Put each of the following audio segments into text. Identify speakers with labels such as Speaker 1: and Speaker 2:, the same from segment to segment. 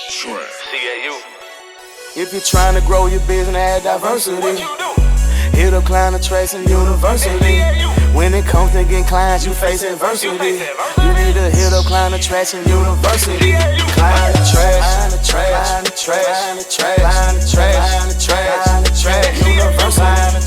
Speaker 1: CAU.
Speaker 2: If you're trying to grow your business and add diversity,
Speaker 1: What you do?
Speaker 2: hit up client attraction university. When it comes to getting clients, you face adversity. You need to hit up client attraction university. Client attraction, client attraction, client attraction, client attraction university. Client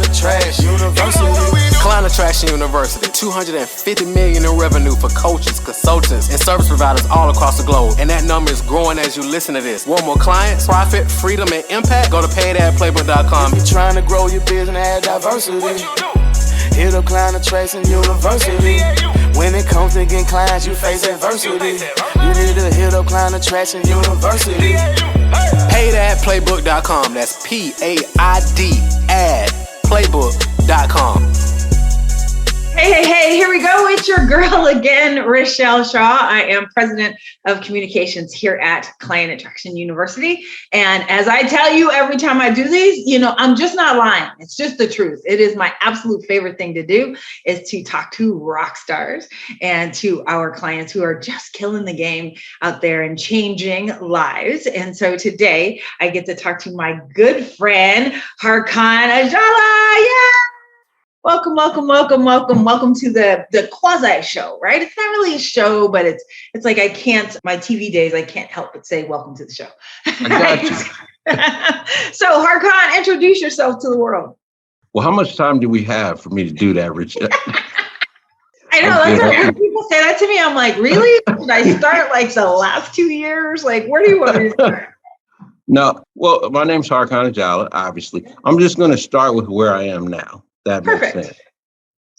Speaker 2: attraction university.
Speaker 3: Client Attraction University, $250 million in revenue for coaches, consultants, and service providers all across the globe. And that number is growing as you listen to this. Want more clients, profit, freedom, and impact? Go to paidadplaybook.com.
Speaker 2: If you're trying to grow your business and add diversity,
Speaker 1: What you do?
Speaker 2: hit up Client Attraction University. When it comes to getting clients, you face adversity. You need to hit up Client Attraction University.
Speaker 3: Paidadplaybook.com. That's PAID adplaybook.com.
Speaker 4: Hey, here we go. It's your girl again, Rochelle Shaw. I am president of communications here at Client Attraction University. And as I tell you every time I do these, I'm just not lying. It's just the truth. It is my absolute favorite thing to do is to talk to rock stars and to our clients who are just killing the game out there and changing lives. And so today I get to talk to my good friend, Harkon Ajala. Yeah. Welcome to the quasi show, right? It's not really a show, but it's like my TV days, I can't help but say welcome to the show.
Speaker 5: I got you.
Speaker 4: So Harkon, introduce yourself to the world.
Speaker 5: Well, how much time do we have for me to do that, Richard?
Speaker 4: I know, when people say that to me, I'm like, really? Should I start like the last 2 years? Like, where do you want me to start?
Speaker 5: No, well, my name's Harkon Ajala, obviously. I'm just going to start with where I am now. That makes
Speaker 4: Perfect.
Speaker 5: sense.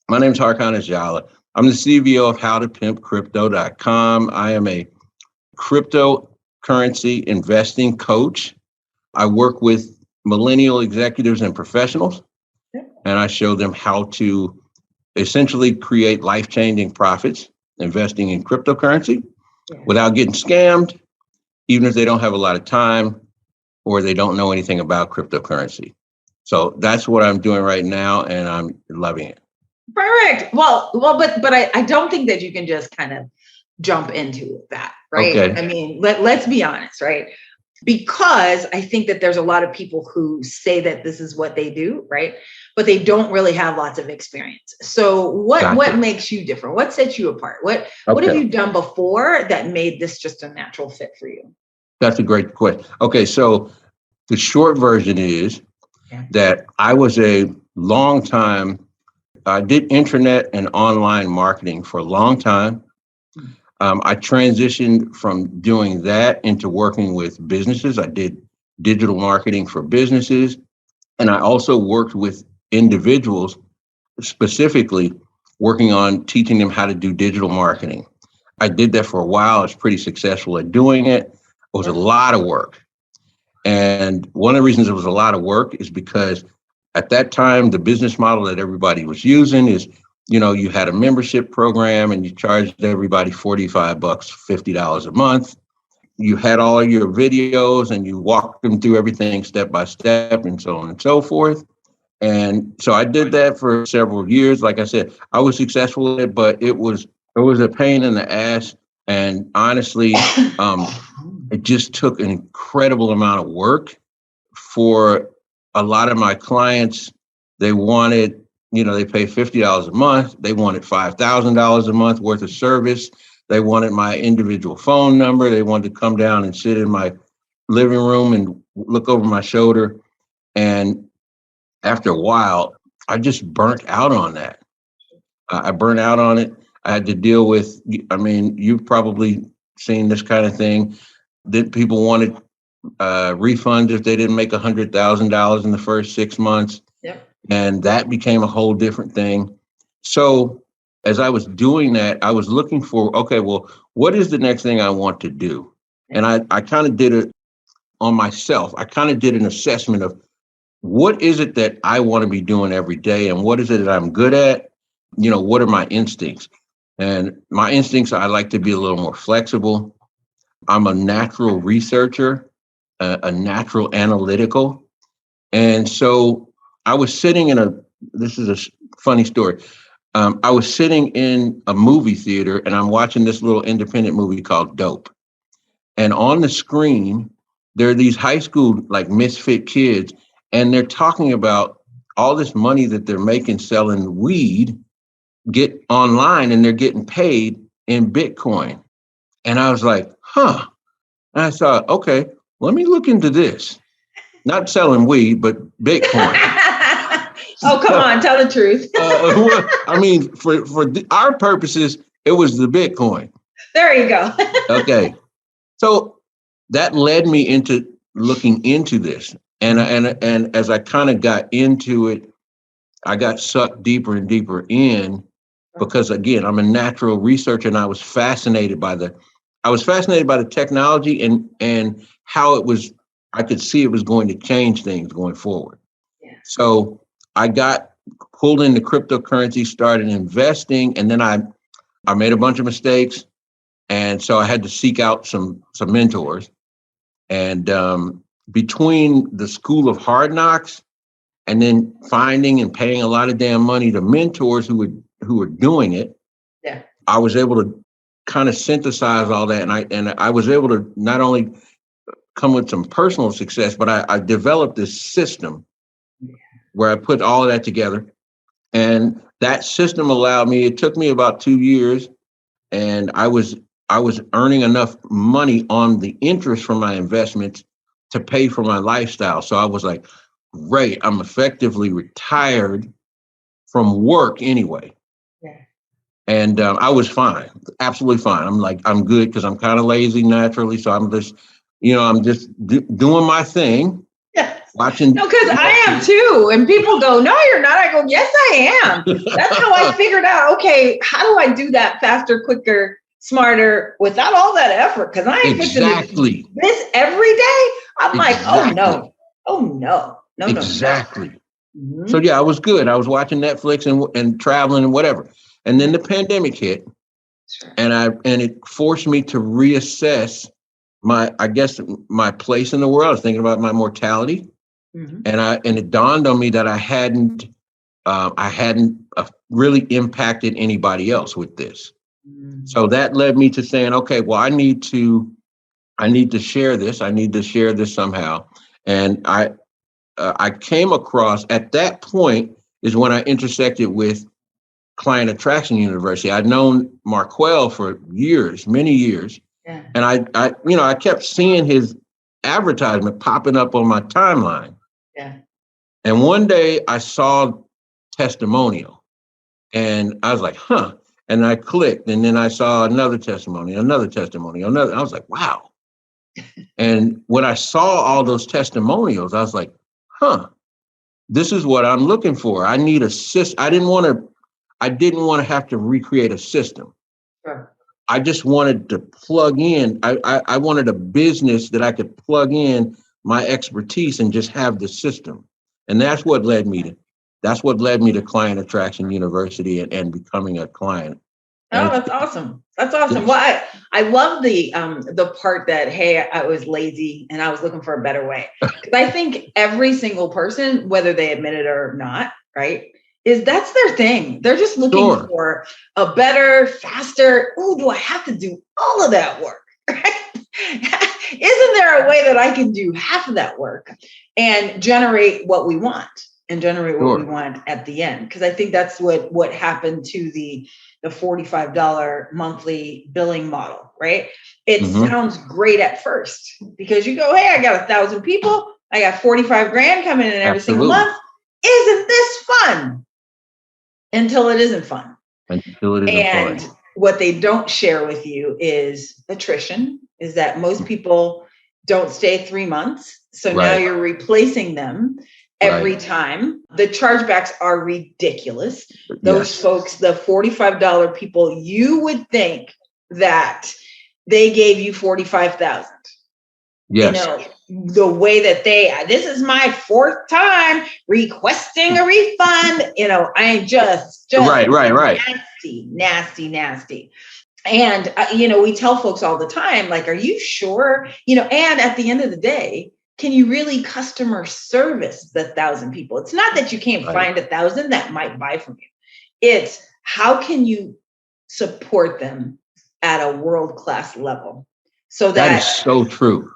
Speaker 5: My name's Harkon Ajala. I'm the CVO of howtopimpcrypto.com. I am a cryptocurrency investing coach. I work with millennial executives and professionals, and I show them how to essentially create life-changing profits investing in cryptocurrency without getting scammed, even if they don't have a lot of time or they don't know anything about cryptocurrency. So that's what I'm doing right now, and I'm loving it.
Speaker 4: Perfect. Well, but I don't think that you can just kind of jump into that, right?
Speaker 5: Okay.
Speaker 4: I mean, let's be honest, right? Because I think that there's a lot of people who say that this is what they do, right? But they don't really have lots of experience. So what makes you different? What sets you apart? What have you done before that made this just a natural fit for you?
Speaker 5: That's a great question. Okay, so the short version is that I was a long time, I did internet and online marketing for a long time. I transitioned from doing that into working with businesses. I did digital marketing for businesses, and I also worked with individuals, specifically working on teaching them how to do digital marketing. I did that for a while. I was pretty successful at doing it. It was a lot of work. And one of the reasons it was a lot of work is because at that time, the business model that everybody was using is, you had a membership program and you charged everybody $45, $50 a month. You had all your videos and you walked them through everything step by step and so on and so forth. And so I did that for several years. Like I said, I was successful at it, but it was a pain in the ass. And honestly, it just took an incredible amount of work for a lot of my clients. They wanted, they pay $50 a month. They wanted $5,000 a month worth of service. They wanted my individual phone number. They wanted to come down and sit in my living room and look over my shoulder. And after a while, I just burnt out on that. I burnt out on it. I had to deal with, you've probably seen this kind of thing. That people wanted refunds if they didn't make $100,000 in the first 6 months.
Speaker 4: Yep.
Speaker 5: And that became a whole different thing. So as I was doing that, I was looking for, okay, well, what is the next thing I want to do? And I kind of did it on myself. I kind of did an assessment of what is it that I want to be doing every day and what is it that I'm good at? What are my instincts? And my instincts, I like to be a little more flexible. I'm a natural researcher, a natural analytical. And so I was sitting this is a funny story. I was sitting in a movie theater and I'm watching this little independent movie called Dope. And on the screen, there are these high school like misfit kids, and they're talking about all this money that they're making selling weed, get online, and they're getting paid in Bitcoin. And I was like, huh. And I thought, okay, let me look into this. Not selling weed, but Bitcoin.
Speaker 4: Oh, come on, tell the truth.
Speaker 5: Well, I mean, for our purposes, it was the Bitcoin.
Speaker 4: There you go.
Speaker 5: Okay. So that led me into looking into this. And as I kind of got into it, I got sucked deeper and deeper in because, again, I'm a natural researcher, and I was fascinated by the technology and how it was. I could see it was going to change things going forward.
Speaker 4: Yeah.
Speaker 5: So I got pulled into cryptocurrency, started investing, and then I made a bunch of mistakes, and so I had to seek out some mentors. And between the school of hard knocks and then finding and paying a lot of damn money to mentors who were doing it,
Speaker 4: yeah,
Speaker 5: I was able to kind of synthesize all that, and I was able to not only come with some personal success, but I developed this system where I put all of that together, and that system allowed me. It took me about 2 years, and I was earning enough money on the interest from my investments to pay for my lifestyle. So I was like, great, I'm effectively retired from work anyway.
Speaker 4: yeah.
Speaker 5: And I was fine, absolutely fine. I'm good because I'm kind of lazy naturally. So I'm just, I'm just doing my thing.
Speaker 4: Yeah.
Speaker 5: Watching.
Speaker 4: No, because I am too. And people go, no, you're not. I go, yes, I am. That's how I figured out, okay, how do I do that faster, quicker, smarter without all that effort? Because I ain't fixing this every day. I'm like, oh no.
Speaker 5: Exactly.
Speaker 4: No. Mm-hmm.
Speaker 5: So yeah, I was good. I was watching Netflix and traveling and whatever. And then the pandemic hit, and it forced me to reassess my place in the world. I was thinking about my mortality, and it dawned on me that I hadn't really impacted anybody else with this. So that led me to saying, okay, well, I need to share this. I need to share this somehow. And I came across, at that point is when I intersected with Client Attraction University. I'd known Marquell for years, many years.
Speaker 4: Yeah.
Speaker 5: And I kept seeing his advertisement popping up on my timeline.
Speaker 4: Yeah.
Speaker 5: And one day I saw testimonial, and I was like, huh. And I clicked, and then I saw another testimony. I was like, wow. And when I saw all those testimonials, I was like, huh, this is what I'm looking for. I need a system. I didn't want to have to recreate a system.
Speaker 4: Sure.
Speaker 5: I just wanted to plug in. I wanted a business that I could plug in my expertise and just have the system. And that's what led me to Client Attraction University and becoming a client.
Speaker 4: Oh, that's awesome. That's awesome. Well, I love the part that, hey, I was lazy and I was looking for a better way. Because I think every single person, whether they admit it or not, right, that's their thing. They're just looking for a better, faster, do I have to do all of that work? Isn't there a way that I can do half of that work and generate what we want and generate what we want at the end? Because I think that's what happened to the $45 monthly billing model, right? It sounds great at first because you go, hey, I got 1,000 people. I got 45 grand coming in every single month. Isn't this fun? Until it isn't fun. And what they don't share with you is attrition, is that most people don't stay 3 months. So now you're replacing them every time. The chargebacks are ridiculous. Those folks, the $45 people, you would think that they gave you $45,000.
Speaker 5: Yes.
Speaker 4: The way that this is my 4th time requesting a refund. I just
Speaker 5: right.
Speaker 4: Nasty. And, we tell folks all the time, like, are you sure? And at the end of the day, can you really customer service the 1,000 people? It's not that you can't find 1,000 that might buy from you. It's how can you support them at a world-class level so
Speaker 5: that is so true.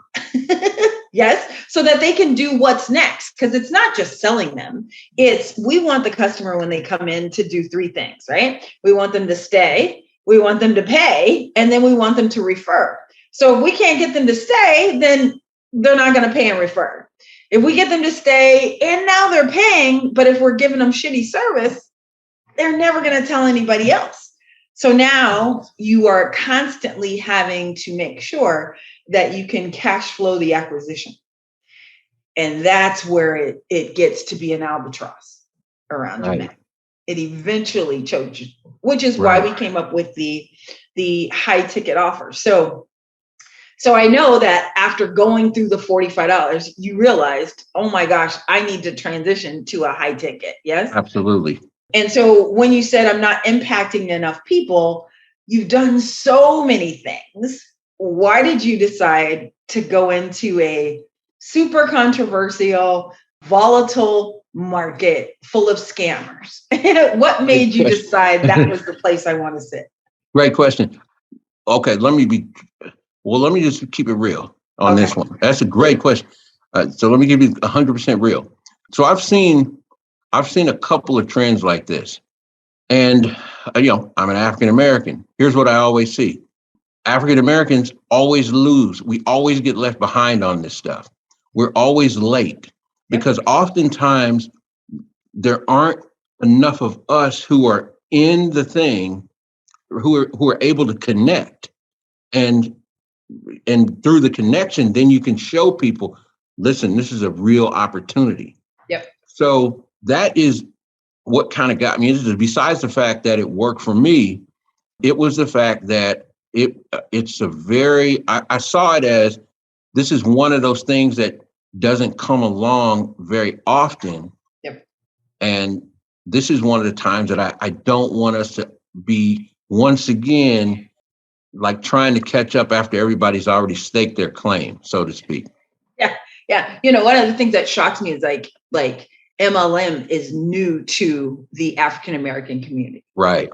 Speaker 4: Yes, so that they can do what's next. Because it's not just selling them. We want the customer when they come in to do three things, right? We want them to stay, we want them to pay, and then we want them to refer. So if we can't get them to stay, then they're not going to pay and refer. If we get them to stay and now they're paying, but if we're giving them shitty service, they're never going to tell anybody else. So now you are constantly having to make sure that you can cash flow the acquisition. And that's where it gets to be an albatross around your neck. It eventually chokes you, which is why we came up with the high ticket offer. So I know that after going through the $45, you realized, oh my gosh, I need to transition to a high ticket. Yes,
Speaker 5: absolutely.
Speaker 4: And so when you said I'm not impacting enough people, you've done so many things. Why did you decide to go into a super controversial, volatile market full of scammers? What made you decide that was the place I want to sit?
Speaker 5: Great question. Okay, let me just keep it real on this one. That's a great question. So let me give you 100% real. So I've seen a couple of trends like this. And, I'm an African American. Here's what I always see. African Americans always lose. We always get left behind on this stuff. We're always late because oftentimes there aren't enough of us who are in the thing, who are able to connect. And through the connection, then you can show people, listen, this is a real opportunity.
Speaker 4: Yep. So
Speaker 5: that is what kind of got me into this. Besides the fact that it worked for me, it was the fact that it's a very, I saw it as, this is one of those things that doesn't come along very often.
Speaker 4: Yep.
Speaker 5: And this is one of the times that I don't want us to be once again, like trying to catch up after everybody's already staked their claim, so to speak.
Speaker 4: Yeah. Yeah. One of the things that shocks me is like MLM is new to the African American community.
Speaker 5: Right.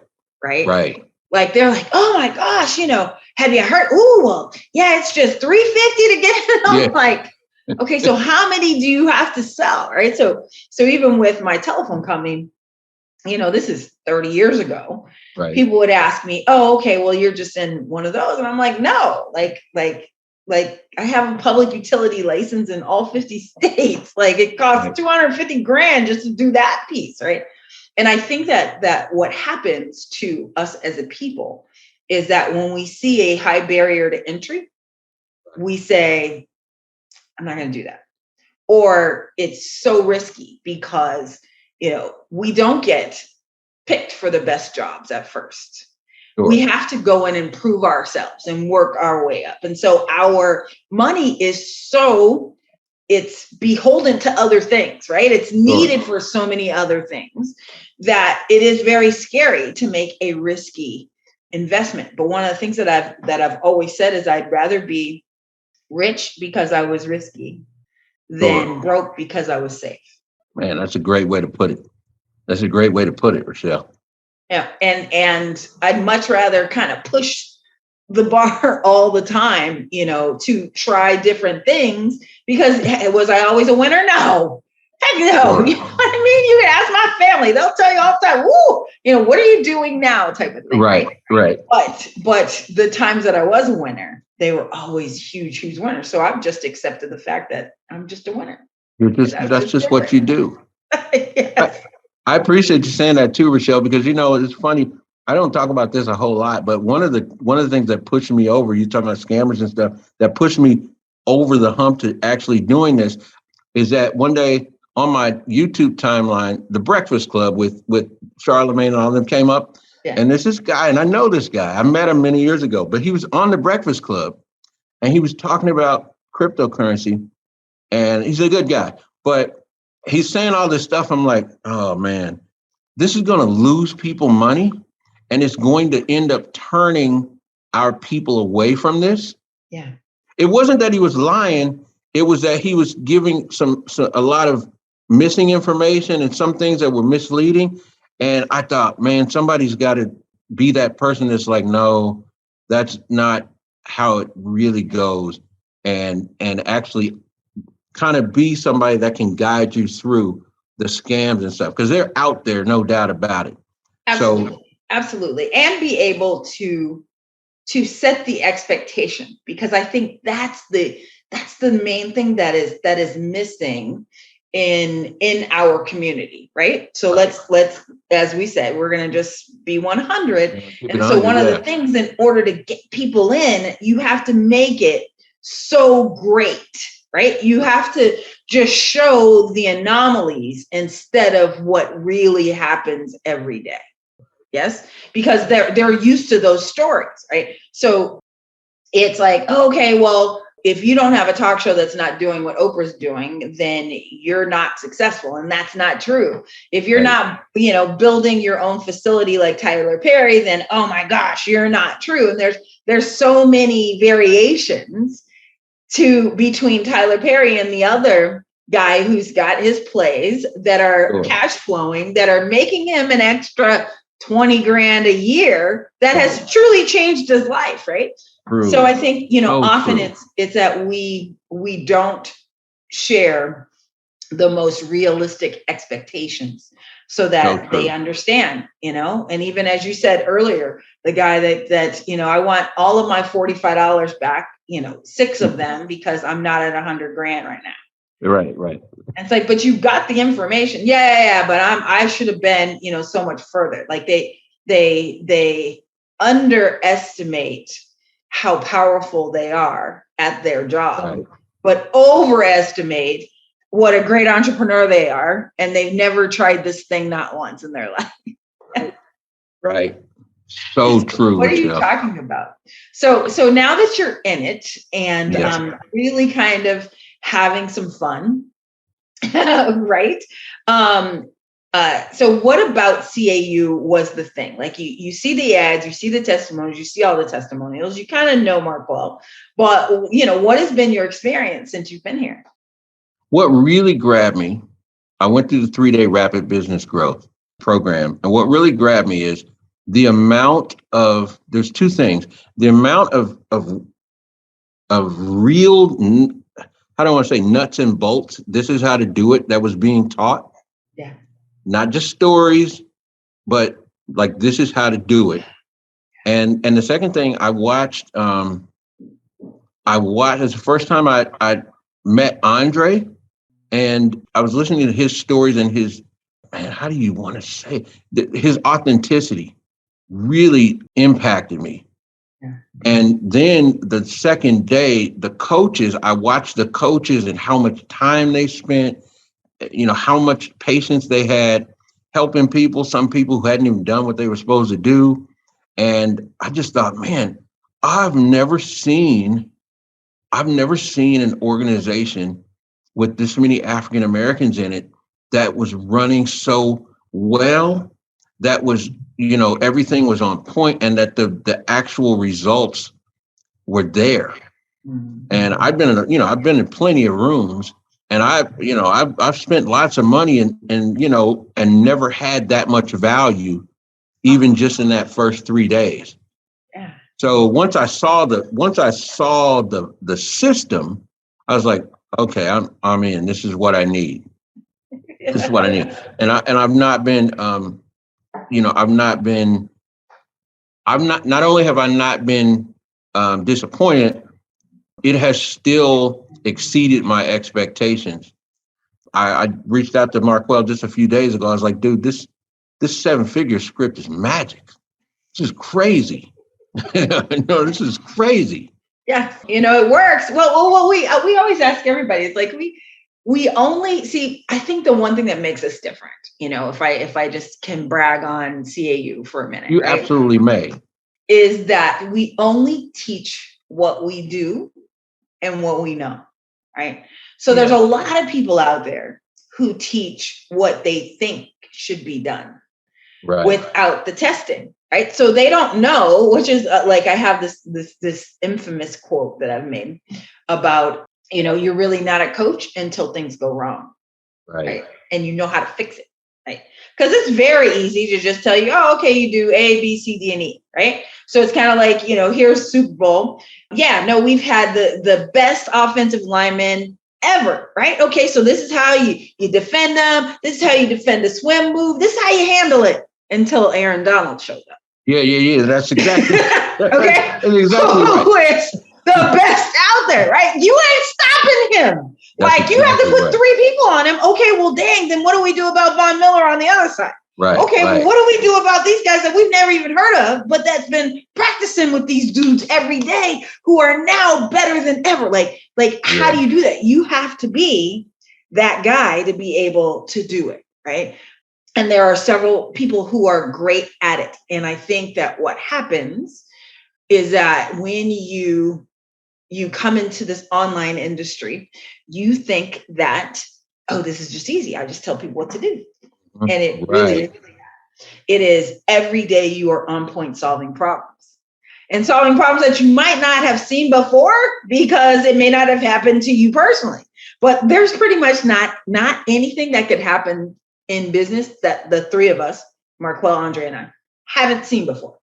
Speaker 4: Like they're like, oh my gosh, have you heard? Oh, well, yeah, it's just $350 to get it. I'm like, okay, so how many do you have to sell? Right. So even with my telephone company, this is 30 years ago.
Speaker 5: Right.
Speaker 4: People would ask me, oh, okay, well, you're just in one of those. And I'm like, no, like I have a public utility license in all 50 states. Like it costs $250,000 just to do that piece. Right. And I think that what happens to us as a people is that when we see a high barrier to entry, we say, I'm not going to do that. Or it's so risky because, we don't get picked for the best jobs at first. Sure. We have to go in and prove ourselves and work our way up. And so our money is it's beholden to other things, right? It's needed for so many other things that it is very scary to make a risky investment. But one of the things that I've always said is I'd rather be rich because I was risky than broke because I was safe.
Speaker 5: Man, that's a great way to put it. That's a great way to put it, Rochelle.
Speaker 4: Yeah, and I'd much rather kind of push the bar all the time, to try different things because was I always a winner? No. Heck no. Sure. You know what I mean? You can ask my family. They'll tell you all the time, woo, what are you doing now type of thing.
Speaker 5: Right.
Speaker 4: But the times that I was a winner, they were always huge, huge winners. So I've just accepted the fact that I'm just a winner.
Speaker 5: That's just what you do.
Speaker 4: Yes.
Speaker 5: I appreciate you saying that too, Rochelle, because, it's funny. I don't talk about this a whole lot, but one of the things that pushed me over, you talking about scammers and stuff, that pushed me over the hump to actually doing this is that one day on my YouTube timeline, The Breakfast Club with Charlamagne and all of them came up. Yeah. And there's this guy, and I know this guy. I met him many years ago, but he was on The Breakfast Club and he was talking about cryptocurrency and he's a good guy, but he's saying all this stuff. I'm like, oh man, this is going to lose people money. And it's going to end up turning our people away from this.
Speaker 4: Yeah.
Speaker 5: It wasn't that he was lying. It was that he was giving a lot of missing information and some things that were misleading. And I thought, man, somebody's got to be that person that's like, no, that's not how it really goes. And actually kind of be somebody that can guide you through the scams and stuff, because they're out there, no doubt about it.
Speaker 4: Absolutely.
Speaker 5: So
Speaker 4: Absolutely. And be able to set the expectation, because I think that's the main thing that is missing in our community, right? So let's as we said, we're going to just be 100. And so one of the things, in order to get people in, you have to make it so great, right? You have to just show the anomalies instead of what really happens every day. Yes, because they're used to those stories, right? So it's like, okay, well, if you don't have a talk show that's not doing what Oprah's doing, then you're not successful. And that's not true. If you're not, building your own facility like Tyler Perry, then, oh my gosh, you're not true. And there's so many variations between Tyler Perry and the other guy who's got his plays that are cash flowing, that are making him an extra 20 grand a year, that has truly changed his life, right? True. So I think, often it's that we don't share the most realistic expectations so that they understand, and even as you said earlier, the guy that I want all of my $45 back, 6 of them, because I'm not at 100 grand right now.
Speaker 5: Right.
Speaker 4: And it's like, but you got the information. Yeah. But I should have been, so much further. Like they underestimate how powerful they are at their job, but overestimate what a great entrepreneur they are. And they've never tried this thing not once in their life.
Speaker 5: Right. So true.
Speaker 4: What are you talking about? So now that you're in it and really kind of having some fun, right? So what about CAU was the thing? Like you see the ads, you see the testimonials, you see all the testimonials, you kind of know Marquel, but what has been your experience since you've been here?
Speaker 5: What really grabbed me, I went through the 3-day rapid business growth program. And what really grabbed me is the amount of, there's 2 things, the amount of real, I don't want to say nuts and bolts, this is how to do it, that was being taught.
Speaker 4: Yeah.
Speaker 5: Not just stories, but like, this is how to do it. And the second thing I watched, it's the first time I met Andre, and I was listening to his stories and his, man, how do you want to say, his authenticity really impacted me. Yeah. And then the second day, I watched the coaches and how much time they spent, how much patience they had helping people, some people who hadn't even done what they were supposed to do. And I just thought, man, I've never seen an organization with this many African Americans in it that was running so well, that was, everything was on point, and that the actual results were there. Mm-hmm. And I've been in plenty of rooms, and I've spent lots of money and never had that much value, even just in that first 3 days. Yeah. So once I saw the system, I was like, okay, I'm in. This is what I need. This is what I need. And I've not been, not only have I not been disappointed, it has still exceeded my expectations. I reached out to Marquel just a few days ago. I was like, dude, this 7-figure script is magic. This is crazy. No, this is crazy.
Speaker 4: Yeah, it works. Well, we always ask everybody. It's like we only see. I think the one thing that makes us different, if I just can brag on CAU for a minute,
Speaker 5: you absolutely may,
Speaker 4: is that we only teach what we do and what we know, right? So there's a lot of people out there who teach what they think should be done, right, without the testing. Right. So they don't know, which is like, I have this infamous quote that I've made about, you're really not a coach until things go wrong. Right. And you know how to fix it. right? Because it's very easy to just tell you, oh, okay, you do A, B, C, D, and E, right? So it's kind of like, here's Super Bowl. Yeah, no, we've had the best offensive linemen ever, right? Okay, so this is how you defend them. This is how you defend the swim move. This is how you handle it until Aaron Donald showed up.
Speaker 5: Yeah. That's exactly
Speaker 4: okay.
Speaker 5: That's exactly right.
Speaker 4: Who is the best out there, right? You ain't stopping him.
Speaker 5: That's
Speaker 4: you have to put
Speaker 5: right.
Speaker 4: 3 people on him. Okay, well, dang, then what do we do about Von Miller on the other side?
Speaker 5: Right.
Speaker 4: Okay,
Speaker 5: right.
Speaker 4: well, what do we do about these guys that we've never even heard of, but that's been practicing with these dudes every day who are now better than ever? How do you do that? You have to be that guy to be able to do it, right? And there are several people who are great at it. And I think that what happens is that when you come into this online industry, you think that, oh, this is just easy. I just tell people what to do. And it really is. It is every day you are on point solving problems. And solving problems that you might not have seen before because it may not have happened to you personally. But there's pretty much not anything that could happen in business that the 3 of us, Marquel, Andre, and I, haven't seen before.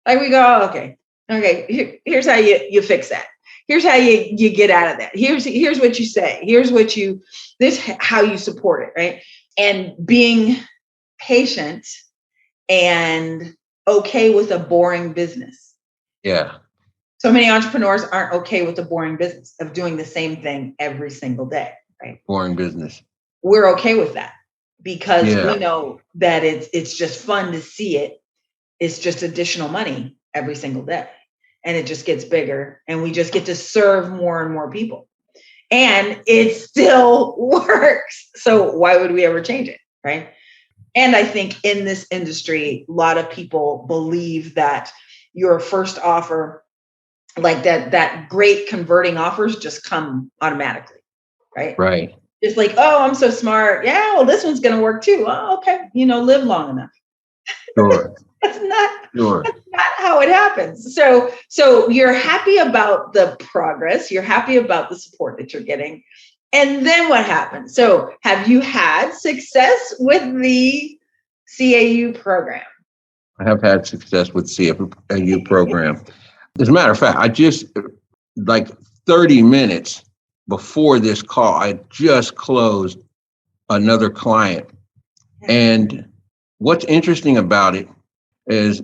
Speaker 4: We go, oh, okay, here's how you fix that. Here's how you get out of that. Here's what you say. This how you support it, right? And being patient and okay with a boring business.
Speaker 5: Yeah.
Speaker 4: So many entrepreneurs aren't okay with the boring business of doing the same thing every single day, right?
Speaker 5: Boring business.
Speaker 4: We're okay with that because we know that it's just fun to see it. It's just additional money every single day. And it just gets bigger and we just get to serve more and more people. And it still works. So why would we ever change it, right? And I think in this industry, a lot of people believe that your first offer, like that great converting offers just come automatically, right?
Speaker 5: Right.
Speaker 4: It's like, oh, I'm so smart. Yeah, well, this one's going to work too. Oh, okay. Live long enough.
Speaker 5: Sure.
Speaker 4: That's not how it happens. So you're happy about the progress. You're happy about the support that you're getting. And then what happens? So have you had success with the CAU program?
Speaker 5: I have had success with CAU program. As a matter of fact, I just 30 minutes before this call, I just closed another client. And what's interesting about it is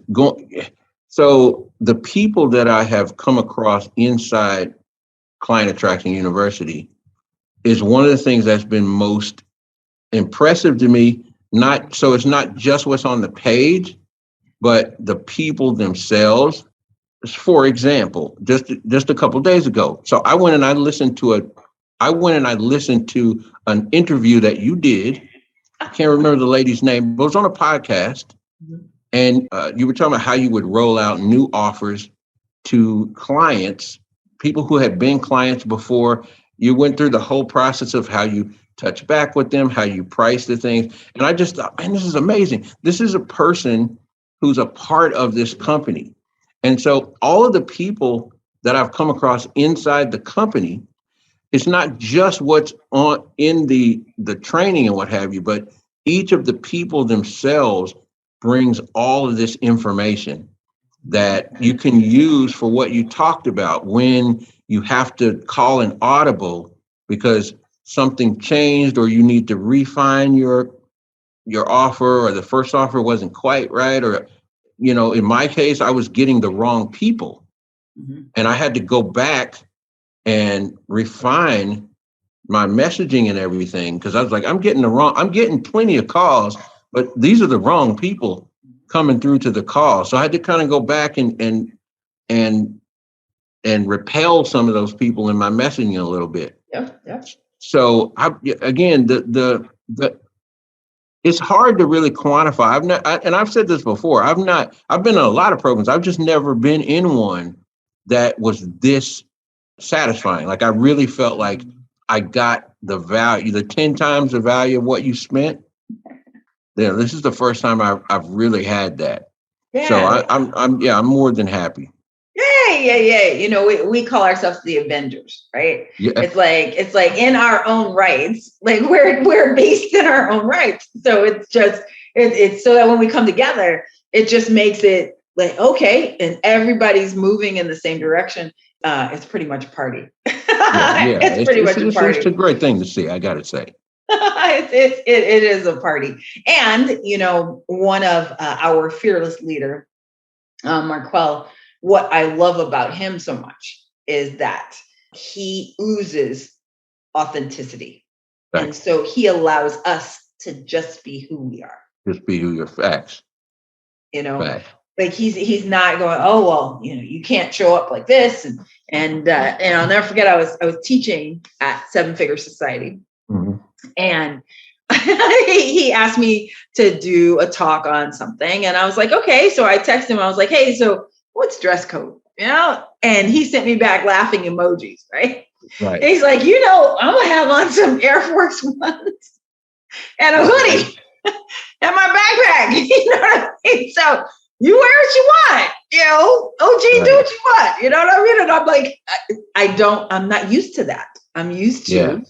Speaker 5: so the people that I have come across inside Client Attraction University is one of the things that's been most impressive to me. It's not just what's on the page, but the people themselves. For example, just a couple of days ago, so I went and I listened to an interview that you did. I can't remember the lady's name, but it was on a podcast. And you were talking about how you would roll out new offers to clients, people who had been clients before. You went through the whole process of how you touch back with them, how you price the things. And I just thought, man, this is amazing. This is a person who's a part of this company. And so all of the people that I've come across inside the company, it's not just what's on in the training and what have you, but each of the people themselves brings all of this information that you can use for what you talked about when you have to call an audible because something changed or you need to refine your offer or the first offer wasn't quite right. Or, in my case, I was getting the wrong people and I had to go back and refine my messaging and everything because I was like, I'm getting plenty of calls, but these are the wrong people coming through to the call. So I had to kind of go back and repel some of those people in my messaging a little bit.
Speaker 4: Yeah.
Speaker 5: So again, it's hard to really quantify. I've said this before. I've been in a lot of programs. I've just never been in one that was this satisfying. Like I really felt like I got the value, the 10 times the value of what you spent. Yeah, this is the first time I've really had that. Yeah. So I'm more than happy.
Speaker 4: Yeah, Yeah. You know, we call ourselves the Avengers, right?
Speaker 5: Yeah.
Speaker 4: It's like in our own rights, like we're based in our own rights. So it's so that when we come together, it just makes it like, okay, and everybody's moving in the same direction. It's pretty much a party.
Speaker 5: Yeah.
Speaker 4: It's pretty much a party.
Speaker 5: It's a great thing to see, I got to say.
Speaker 4: It is a party. And, you know, one of our fearless leader, Marquel, what I love about him so much is that he oozes authenticity.
Speaker 5: Right.
Speaker 4: And so he allows us to just be who we are.
Speaker 5: Just be who your facts.
Speaker 4: You know,
Speaker 5: Facts.
Speaker 4: like he's not going, oh, well, you know, you can't show up like this. And I'll never forget, I was teaching at Seven Figure Society.
Speaker 5: Mm-hmm.
Speaker 4: And he asked me to do a talk on something. And I was like, okay. So I texted him. I was like, hey, so what's dress code? You know? And he sent me back laughing emojis, right?
Speaker 5: Right.
Speaker 4: He's like, you know, I'm going to have on some Air Force Ones and a hoodie and my backpack. You know what I mean? So you wear what you want, you know, OG, right. Do what you want. You know what I mean? And I'm like, I'm not used to that. I'm used to,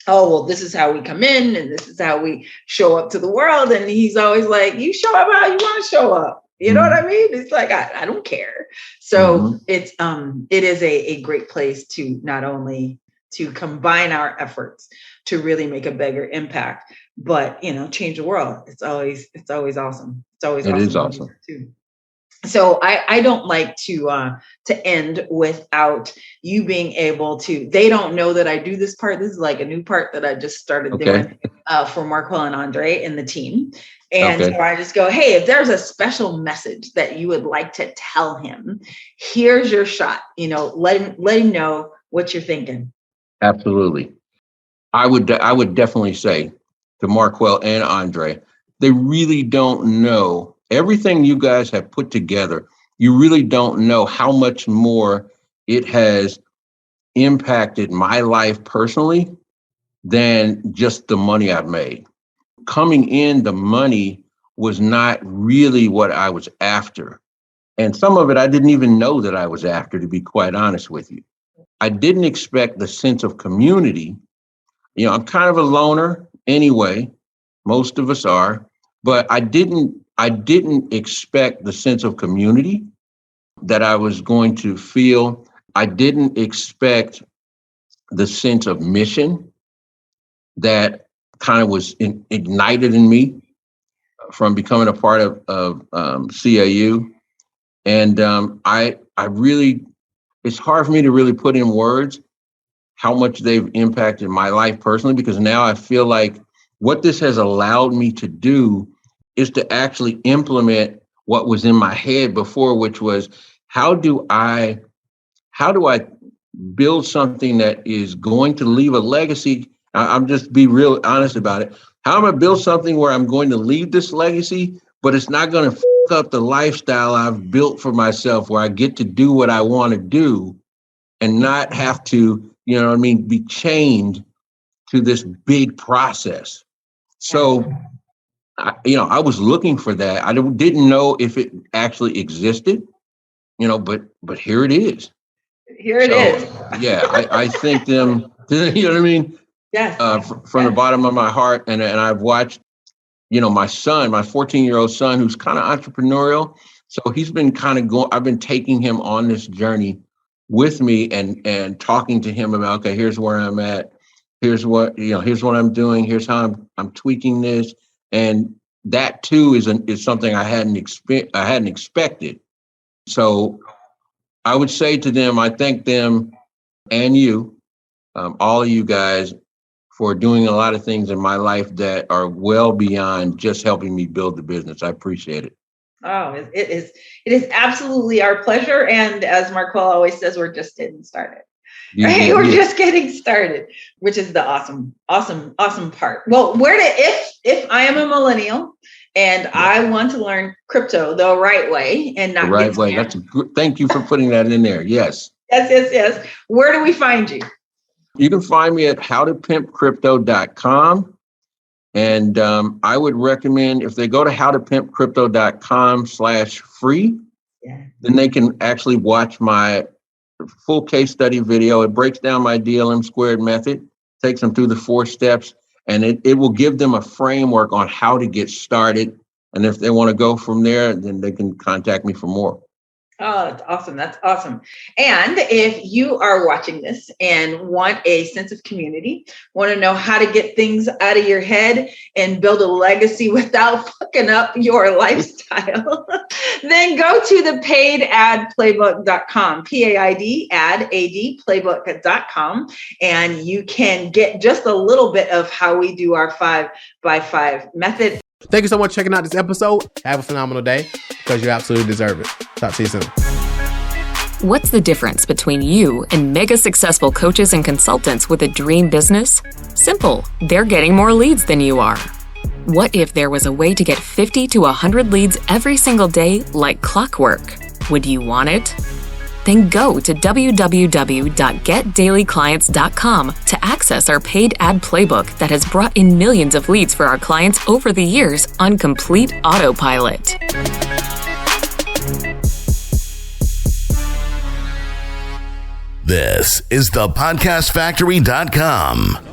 Speaker 4: oh, well, this is how we come in and this is how we show up to the world. And he's always like, you show up how you want to show up. You know what I mean? It's like, I don't care. So it is a great place to not only to combine our efforts to really make a bigger impact, but, you know, change the world. It's always awesome. It's always awesome. It is awesome too. So I don't like to end without you being able to, they don't know that I do this part. This is like a new part that I just started doing for Marquel and Andre and the team. And so I just go, hey, if there's a special message that you would like to tell him, here's your shot. You know, let him know what you're thinking.
Speaker 5: Absolutely. I would definitely say to Marquel and Andre, they really don't know everything you guys have put together. You really don't know how much more it has impacted my life personally than just the money I've made. Coming in, the money was not really what I was after. And some of it I didn't even know that I was after, to be quite honest with you. I didn't expect the sense of community. You know, I'm kind of a loner anyway. Most of us are, but I didn't expect the sense of community that I was going to feel. I didn't expect the sense of mission that kind of was ignited in me from becoming a part of CAU. And I really, it's hard for me to really put in words how much they've impacted my life personally, because now I feel like what this has allowed me to do is to actually implement what was in my head before, which was how do I build something that is going to leave a legacy? I'm just be real honest about it. How am I build something where I'm going to leave this legacy, but it's not going to fuck up the lifestyle I've built for myself, where I get to do what I want to do and not have to, you know what I mean, be chained to this big process. So, I was looking for that. I didn't know if it actually existed, but here it is.
Speaker 4: Here it is.
Speaker 5: Yeah, I think them, you know what I mean?
Speaker 4: Yes.
Speaker 5: From the bottom of my heart. And I've watched, my son, my 14-year-old son, who's kind of entrepreneurial. So he's been kind of I've been taking him on this journey with me and talking to him about, okay, here's where I'm at. Here's what, here's what I'm doing. Here's how I'm tweaking this. And that too is something I hadn't expected. So I would say to them, I thank them and you, all of you guys, for doing a lot of things in my life that are well beyond just helping me build the business. I appreciate it.
Speaker 4: Oh, it is absolutely our pleasure. And as Marquel always says, we're just getting started. Right? We're just getting started, which is the awesome part. Well, if I am a millennial and I want to learn crypto the right way and not
Speaker 5: the right way, that's thank you for putting that in there. Yes.
Speaker 4: Yes. Where do we find you?
Speaker 5: You can find me at howtopimpcrypto.com. And I would recommend if they go to howtopimpcrypto.com/free, then they can actually watch my full case study video. It breaks down my DLM squared method, takes them through the 4 steps, and it will give them a framework on how to get started. And if they want to go from there, then they can contact me for more.
Speaker 4: Oh, that's awesome. That's awesome. And if you are watching this and want a sense of community, want to know how to get things out of your head and build a legacy without fucking up your lifestyle, then go to the paidadplaybook.com, PAID ad playbook.com, and you can get just a little bit of how we do our 5x5 method.
Speaker 3: Thank you so much for checking out this episode. Have a phenomenal day because you absolutely deserve it. Talk to you soon.
Speaker 1: What's the difference between you and mega successful coaches and consultants with a dream business? Simple. They're getting more leads than you are. What if there was a way to get 50 to 100 leads every single day like clockwork? Would you want it? Then go to www.getdailyclients.com to access our paid ad playbook that has brought in millions of leads for our clients over the years on complete autopilot.
Speaker 6: This is thepodcastfactory.com.